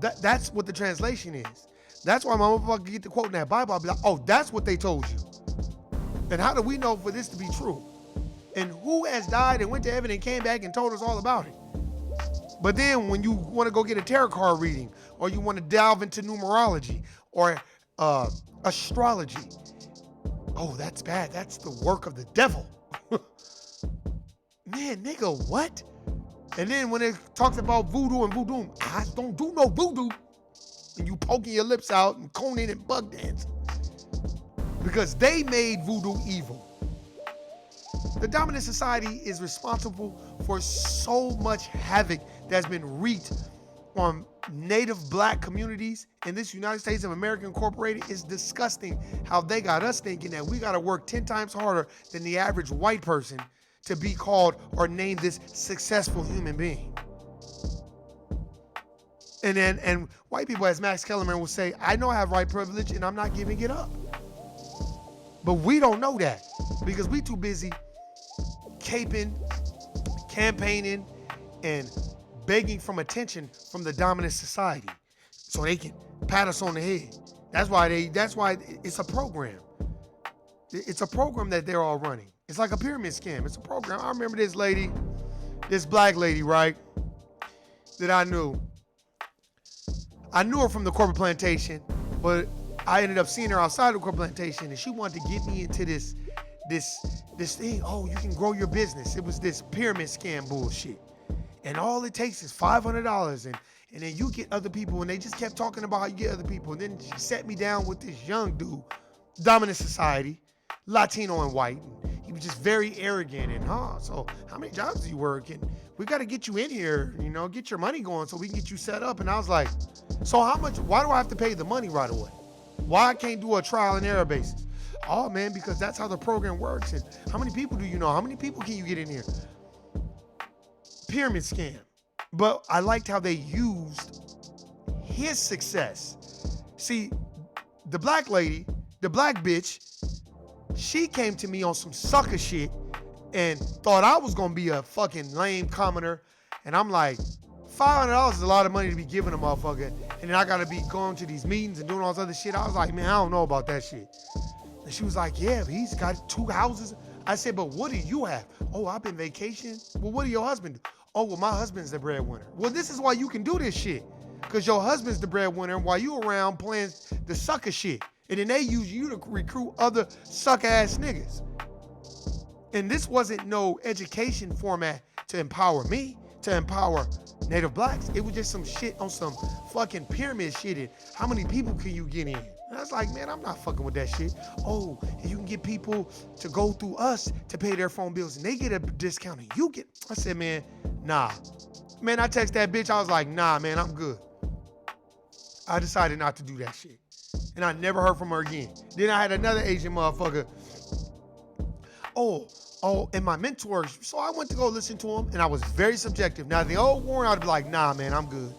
That's what the translation is. That's why my motherfucker get the quote in that Bible. I'll be like, oh, that's what they told you. And how do we know for this to be true? And who has died and went to heaven and came back and told us all about it? But then when you want to go get a tarot card reading, or you want to delve into numerology or astrology, oh, that's bad. That's the work of the devil. Man, nigga, what? And then when it talks about voodoo and voodoo, I don't do no voodoo. And you poking your lips out and coning and bug dancing. Because they made voodoo evil. The dominant society is responsible for so much havoc that's been wreaked on native black communities in this United States of America Incorporated. It's disgusting how they got us thinking that we got to work 10 times harder than the average white person to be called or named this successful human being. And white people, as Max Kellerman will say, I know I have white privilege and I'm not giving it up. But we don't know that because we too busy caping, campaigning, and begging from attention from the dominant society so they can pat us on the head. That's why it's a program. It's a program that they're all running. It's like a pyramid scam. It's a program. I remember this lady, this black lady, right, that I knew. I knew her from the corporate plantation, but I ended up seeing her outside the corporate plantation, and she wanted to get me into this thing. Oh, you can grow your business. It was this pyramid scam bullshit. And all it takes is $500, and then you get other people, and they just kept talking about how you get other people. And then she set me down with this young dude, dominant society, Latino and white. And he was just very arrogant and, so how many jobs do you work? And we got to get you in here, get your money going so we can get you set up. And I was like, so how much, why do I have to pay the money right away? Why I can't do a trial and error basis? Oh man, because that's how the program works. And how many people do you know? How many people can you get in here? Pyramid scam. But I liked how they used his success. See, the black lady, the black bitch, she came to me on some sucker shit and thought I was gonna be a fucking lame commoner. And I'm like, $500 is a lot of money to be giving a motherfucker. And then I gotta be going to these meetings and doing all this other shit. I was like, man, I don't know about that shit. And she was like, yeah, but he's got 2 houses. I said, but what do you have? Oh, I've been vacationing. Well, what do your husband do? Oh, well, my husband's the breadwinner. Well, this is why you can do this shit. Because your husband's the breadwinner while you around playing the sucker shit. And then they use you to recruit other suck-ass niggas. And this wasn't no education format to empower me, to empower Native blacks. It was just some shit on some fucking pyramid shit. And how many people can you get in? And I was like, man, I'm not fucking with that shit. Oh, and you can get people to go through us to pay their phone bills and they get a discount and you get. I said, man, nah. Man, I text that bitch. I was like, nah, man, I'm good. I decided not to do that shit. And I never heard from her again. Then I had another Asian motherfucker. Oh, and my mentors. So I went to go listen to him, and I was very subjective. Now, the old Warren, I'd be like, nah, man, I'm good.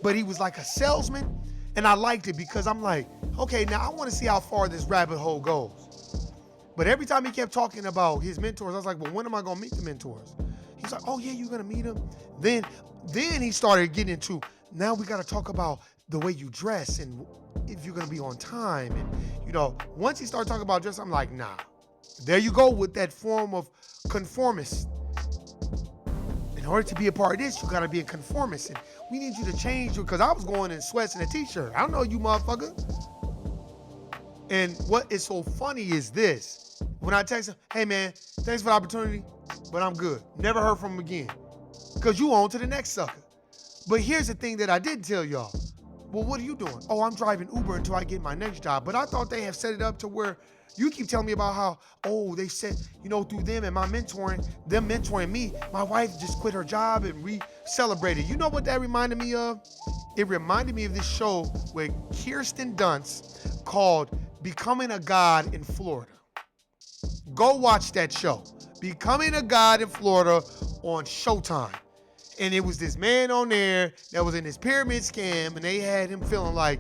But he was like a salesman, and I liked it because I'm like, okay, now I want to see how far this rabbit hole goes. But every time he kept talking about his mentors, I was like, well, when am I going to meet the mentors? He's like, oh, yeah, you're going to meet them? Then he started getting into, now we got to talk about the way you dress and if you're going to be on time. And, once he started talking about dress, I'm like, nah. There you go with that form of conformist. In order to be a part of this, you got to be a conformist. And we need you to change because I was going in sweats and a t-shirt. I don't know you, motherfucker. And what is so funny is this. When I text him, hey, man, thanks for the opportunity, but I'm good. Never heard from him again. Because you on to the next sucker. But here's the thing that I didn't tell y'all. Well, what are you doing? Oh, I'm driving Uber until I get my next job. But I thought they have set it up to where you keep telling me about how, they said, through them and them mentoring me, my wife just quit her job and we celebrated. You know what that reminded me of? It reminded me of this show with Kirsten Dunst called Becoming a God in Florida. Go watch that show. Becoming a God in Florida on Showtime. And it was this man on there that was in this pyramid scam, and they had him feeling like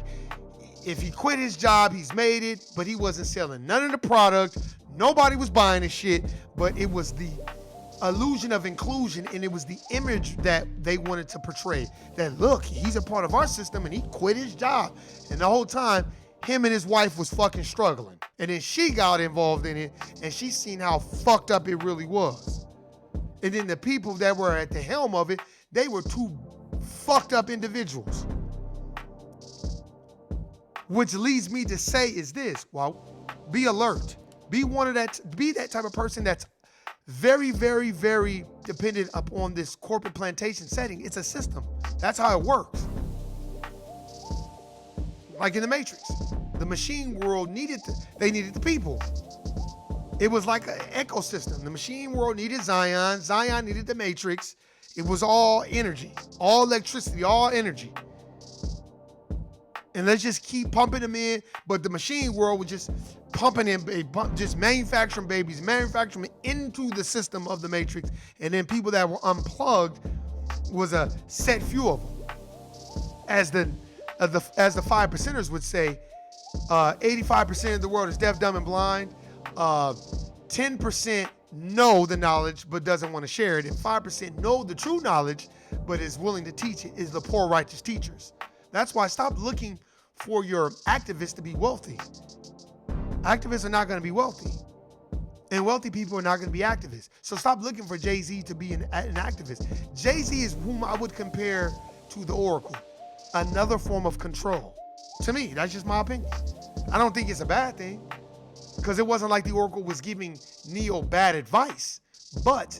if he quit his job, he's made it, but he wasn't selling none of the product. Nobody was buying his shit, but it was the illusion of inclusion, and it was the image that they wanted to portray. That, look, he's a part of our system, and he quit his job. And the whole time, him and his wife was fucking struggling. And then she got involved in it, and she seen how fucked up it really was. And then the people that were at the helm of it, they were two fucked up individuals. Which leads me to say is this, well, be alert. Be that type of person that's very, very, very dependent upon this corporate plantation setting. It's a system. That's how it works. Like in the Matrix, the machine world needed the people. It was like an ecosystem. The machine world needed Zion. Zion needed the Matrix. It was all energy, all electricity, all energy. And let's just keep pumping them in. But the machine world was just pumping in, just manufacturing babies, manufacturing them into the system of the Matrix. And then people that were unplugged was a set few of them. As the 5%ers would say, 85% of the world is deaf, dumb, and blind. 10% know the knowledge but doesn't want to share it, and 5% know the true knowledge but is willing to teach it, is the poor righteous teachers. That's why stop looking for your activists to be wealthy. Activists are not going to be wealthy, and wealthy people are not going to be activists. So stop looking for Jay-Z to be an activist. Jay-Z is whom I would compare to the Oracle, another form of control. To me, that's just my opinion. I don't think it's a bad thing, because it wasn't like the Oracle was giving Neo bad advice. But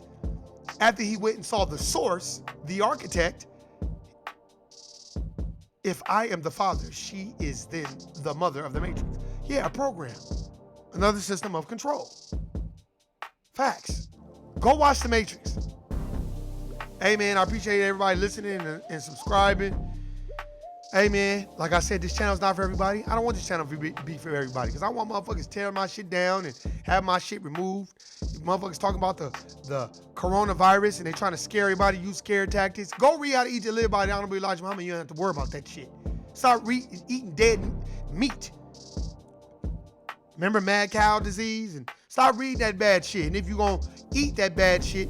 after he went and saw the source, the architect, if I am the father, she is then the mother of the Matrix. Yeah, a program. Another system of control. Facts. Go watch The Matrix. Hey, man, I appreciate everybody listening and subscribing. Hey, man, like I said, this channel's not for everybody. I don't want this channel to be for everybody because I want motherfuckers tearing my shit down and have my shit removed. Motherfuckers talking about the coronavirus and they trying to scare everybody, use scare tactics. Go read How to Eat to Live by the Honorable Elijah Muhammad. You don't have to worry about that shit. Start eating dead meat. Remember mad cow disease? And stop reading that bad shit. And if you're going to eat that bad shit,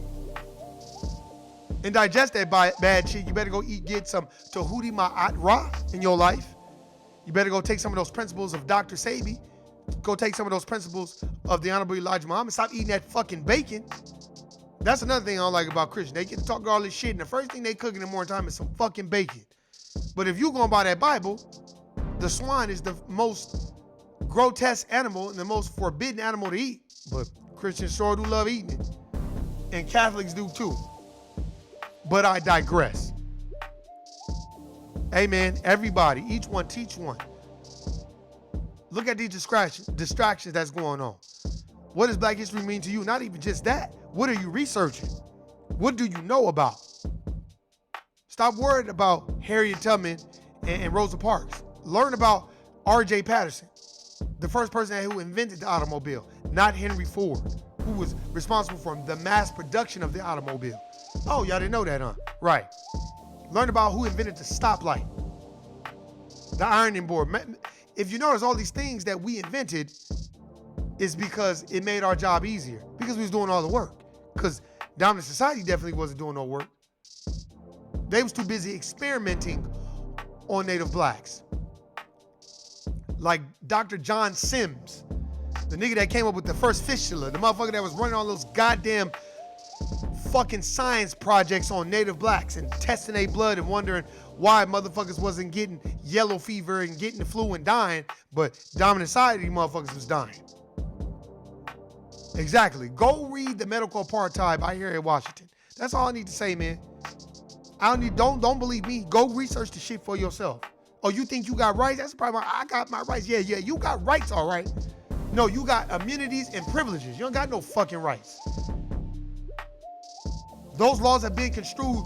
and digest that bad shit, you better go get some Tahuti Ma'at Ra in your life. You better go take some of those principles of Dr. Sebi. Go take some of those principles of the Honorable Elijah Muhammad. Stop eating that fucking bacon. That's another thing I don't like about Christians. They get to talk all this shit, and the first thing they cook in the morning time is some fucking bacon. But if you're going by that Bible, the swine is the most grotesque animal and the most forbidden animal to eat. But Christians sure do love eating it. And Catholics do too. But I digress. Amen. Everybody, each one teach one. Look at these distractions that's going on. What does Black history mean to you? Not even just that. What are you researching? What do you know about? Stop worrying about Harriet Tubman and Rosa Parks. Learn about R.J. Patterson, the first person who invented the automobile, not Henry Ford, who was responsible for the mass production of the automobile. Oh, y'all didn't know that, huh? Right. Learn about who invented the stoplight, the ironing board. If you notice, all these things that we invented is because it made our job easier, because we was doing all the work. Because dominant society definitely wasn't doing no work. They was too busy experimenting on Native blacks. Like Dr. John Sims, the nigga that came up with the first fistula, the motherfucker that was running all those goddamn fucking science projects on Native blacks and testing their blood and wondering why motherfuckers wasn't getting yellow fever and getting the flu and dying, but dominant society motherfuckers was dying. Exactly. Go read The Medical Apartheid by Harriet Washington. That's all I need to say, man. Don't believe me. Go research the shit for yourself. Oh, you think you got rights? That's the problem. I got my rights. Yeah, you got rights, all right. No, you got immunities and privileges. You don't got no fucking rights. Those laws have been construed.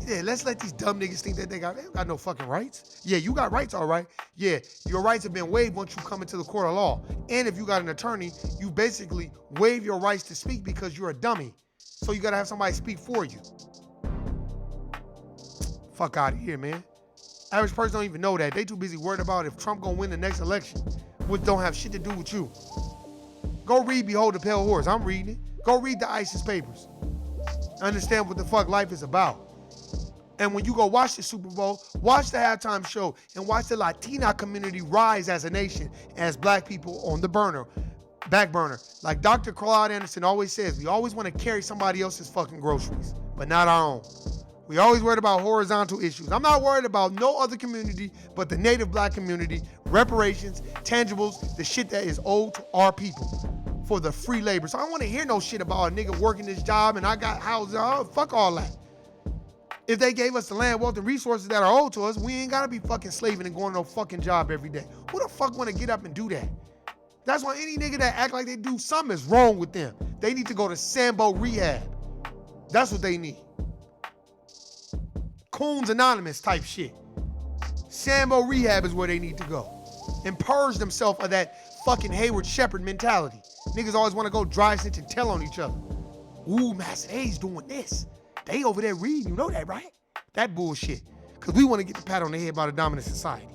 Yeah, let's let these dumb niggas think that they don't got no fucking rights. Yeah, you got rights, all right. Yeah, your rights have been waived once you come into the court of law. And if you got an attorney, you basically waive your rights to speak because you're a dummy. So you gotta have somebody speak for you. Fuck out of here, man. Average person don't even know that. They too busy worried about if Trump gonna win the next election, which don't have shit to do with you. Go read Behold the Pale Horse. I'm reading it. Go read the ISIS papers. Understand what the fuck life is about. And when you go watch the Super Bowl, watch the halftime show and watch the Latina community rise as a nation, as black people on the back burner. Like Dr. Claude Anderson always says, we always want to carry somebody else's fucking groceries, but not our own. We always worried about horizontal issues. I'm not worried about no other community but the native black community, reparations, tangibles, the shit that is owed to our people for the free labor. So I don't want to hear no shit about a nigga working this job and I got houses. Oh, fuck all that. If they gave us the land, wealth, and resources that are owed to us, we ain't gotta be fucking slaving and going to no fucking job every day. Who the fuck wanna get up and do that? That's why any nigga that act like they do something is wrong with them. They need to go to Sambo Rehab. That's what they need. Coons Anonymous type shit. Sambo Rehab is where they need to go. And purge themselves of that fucking Hayward Shepherd mentality. Niggas always wanna go dry snitch and tell on each other. Ooh, Master A's doing this. They over there reading, you know that, right? That bullshit. Because we want to get the pat on the head by the dominant society.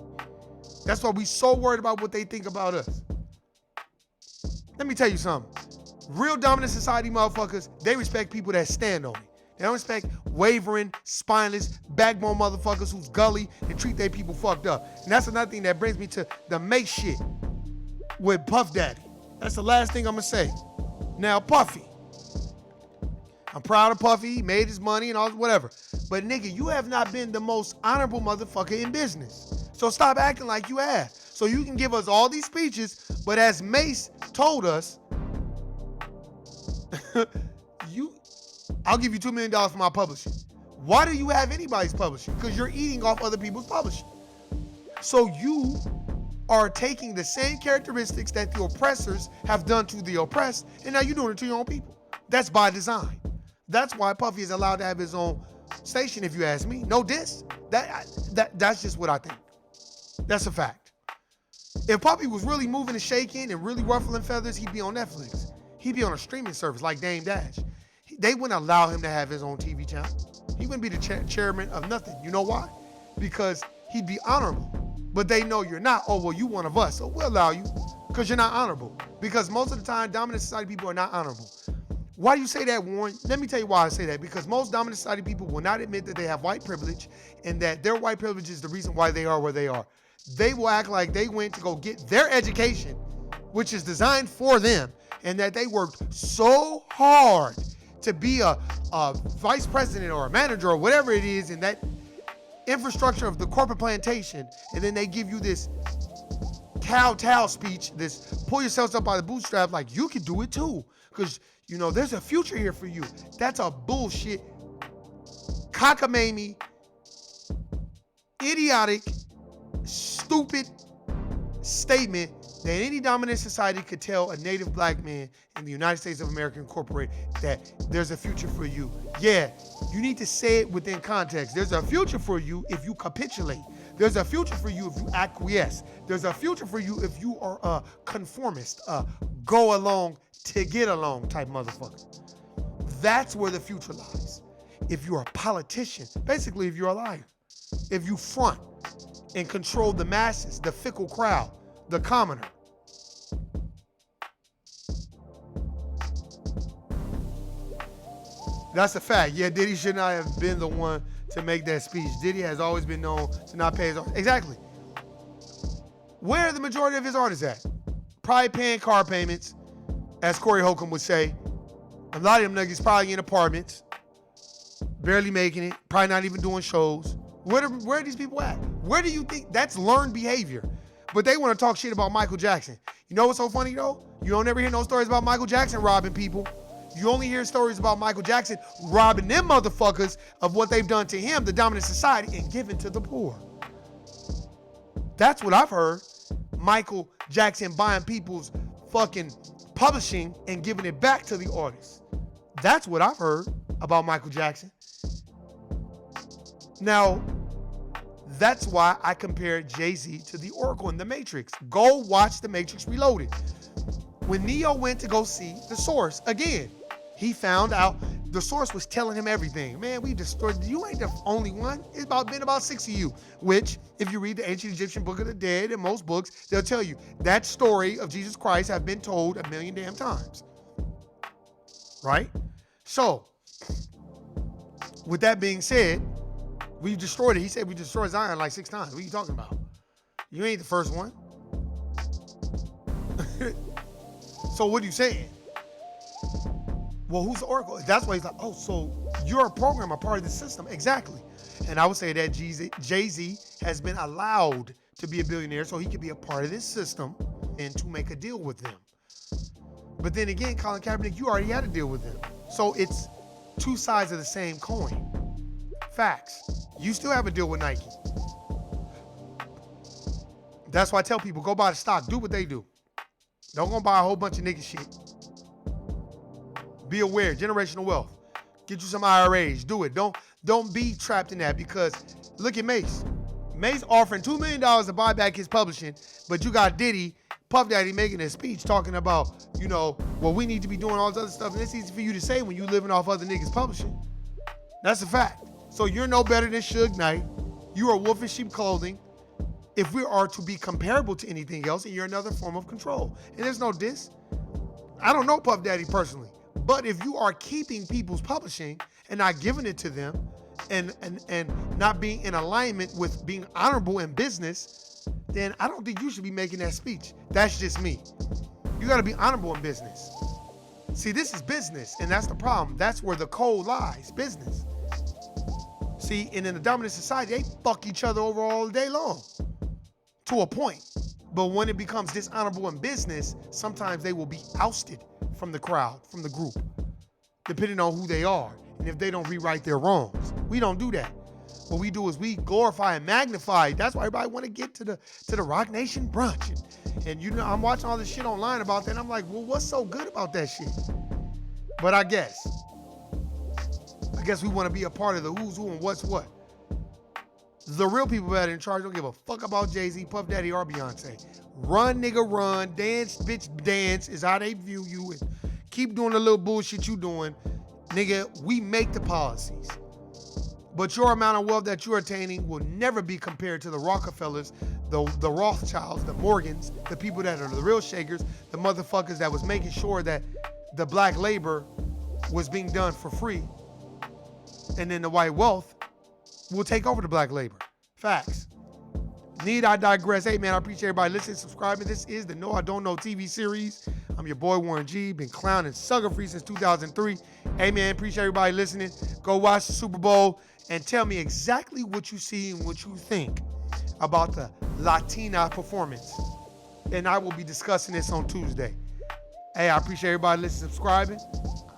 That's why we so worried about what they think about us. Let me tell you something. Real dominant society motherfuckers, they respect people that stand on it. They don't respect wavering, spineless, backbone motherfuckers who's gully and treat their people fucked up. And that's another thing that brings me to the make shit with Puff Daddy. That's the last thing I'm going to say. Now, Puffy. I'm proud of Puffy. He made his money and all whatever. But nigga, you have not been the most honorable motherfucker in business. So stop acting like you have. So you can give us all these speeches, but as Mace told us, I'll give you $2 million for my publishing. Why do you have anybody's publishing? Because you're eating off other people's publishing. So you are taking the same characteristics that the oppressors have done to the oppressed, and now you're doing it to your own people. That's by design. That's why Puffy is allowed to have his own station, if you ask me. No diss. That's just what I think. That's a fact. If Puffy was really moving and shaking and really ruffling feathers, he'd be on Netflix. He'd be on a streaming service like Dame Dash. They wouldn't allow him to have his own TV channel. He wouldn't be the chairman of nothing. You know why? Because he'd be honorable. But they know you're not. Oh, well, you one of us, so we'll allow you because you're not honorable. Because most of the time, dominant society people are not honorable. Why do you say that, Warren? Let me tell you why I say that. Because most dominant society people will not admit that they have white privilege and that their white privilege is the reason why they are where they are. They will act like they went to go get their education, which is designed for them, and that they worked so hard to be a vice president or a manager or whatever it is, and that infrastructure of the corporate plantation, and then they give you this kowtow speech, this pull yourselves up by the bootstrap, like you can do it too, because there's a future here for you. That's a bullshit, cockamamie, idiotic, stupid statement that any dominant society could tell a native black man in the United States of America Incorporated that there's a future for you. Yeah, you need to say it within context. There's a future for you if you capitulate. There's a future for you if you acquiesce. There's a future for you if you are a conformist, go along to get along type motherfucker. That's where the future lies. If you're a politician, basically if you're a liar, if you front and control the masses, the fickle crowd, the commoner. That's a fact. Yeah, Diddy should not have been the one to make that speech. Diddy has always been known to not pay his artists. Exactly. Where are the majority of his artists at? Probably paying car payments, as Corey Holcomb would say. A lot of them niggas probably in apartments, barely making it, probably not even doing shows. Where are these people at? Where do you think? That's learned behavior. But they want to talk shit about Michael Jackson. You know what's so funny though? You don't ever hear no stories about Michael Jackson robbing people. You only hear stories about Michael Jackson robbing them motherfuckers of what they've done to him, the dominant society, and giving to the poor. That's what I've heard. Michael Jackson buying people's fucking publishing and giving it back to the artists. That's what I've heard about Michael Jackson. Now, that's why I compare Jay-Z to the Oracle in The Matrix. Go watch The Matrix Reloaded. When Neo went to go see the Source, again, he found out the Source was telling him everything. Man, we destroyed, you ain't the only one. It's been about 6 of you, which if you read the ancient Egyptian Book of the Dead and most books, they'll tell you that story of Jesus Christ have been told 1,000,000 damn times. Right? So, with that being said, we destroyed it. He said we destroyed Zion like 6 times. What are you talking about? You ain't the first one. So what are you saying? Well, who's the Oracle? That's why he's like, oh, so you're a program, a part of the system. Exactly. And I would say that Jay-Z has been allowed to be a billionaire so he could be a part of this system and to make a deal with them. But then again, Colin Kaepernick, you already had a deal with them. So it's two sides of the same coin. Facts. You still have a deal with Nike. That's why I tell people, go buy the stock. Do what they do. Don't go buy a whole bunch of nigga shit. Be aware, generational wealth. Get you some IRAs, do it. Don't be trapped in that, because look at Mace. Mace offering $2 million to buy back his publishing, but you got Diddy, Puff Daddy making a speech talking about, well, we need to be doing all this other stuff, and it's easy for you to say when you living off other niggas' publishing. That's a fact. So you're no better than Suge Knight. You are wolf in sheep clothing. If we are to be comparable to anything else, and you're another form of control. And there's no diss. I don't know Puff Daddy personally. But if you are keeping people's publishing and not giving it to them and not being in alignment with being honorable in business, then I don't think you should be making that speech. That's just me. You got to be honorable in business. See, this is business, and that's the problem. That's where the code lies, business. See, and in the dominant society, they fuck each other over all day long to a point. But when it becomes dishonorable in business, sometimes they will be ousted from the crowd, from the group, depending on who they are and if they don't rewrite their wrongs. We don't do that. What we do is we glorify and magnify. That's why everybody want to get to the Rock Nation brunch. And I'm watching all this shit online about that, and I'm like, well, what's so good about that shit? But I guess we want to be a part of the who's who and what's what. The real people that are in charge don't give a fuck about Jay-Z, Puff Daddy, or Beyonce. Run, nigga, run. Dance, bitch, dance is how they view you. And keep doing the little bullshit you doing. Nigga, we make the policies. But your amount of wealth that you're attaining will never be compared to the Rockefellers, the Rothschilds, the Morgans, the people that are the real shakers, the motherfuckers that was making sure that the black labor was being done for free. And then the white wealth will take over the black labor. Facts. Need I digress? Hey, man, I appreciate everybody listening, subscribing. This is the No I Don't Know TV series. I'm your boy, Warren G. Been clowning sucker free since 2003. Hey, man, appreciate everybody listening. Go watch the Super Bowl. and tell me exactly what you see and what you think about the Latina performance. And I will be discussing this on Tuesday. Hey, I appreciate everybody listening, subscribing.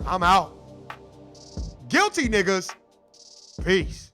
I'm out. Guilty niggas. Peace.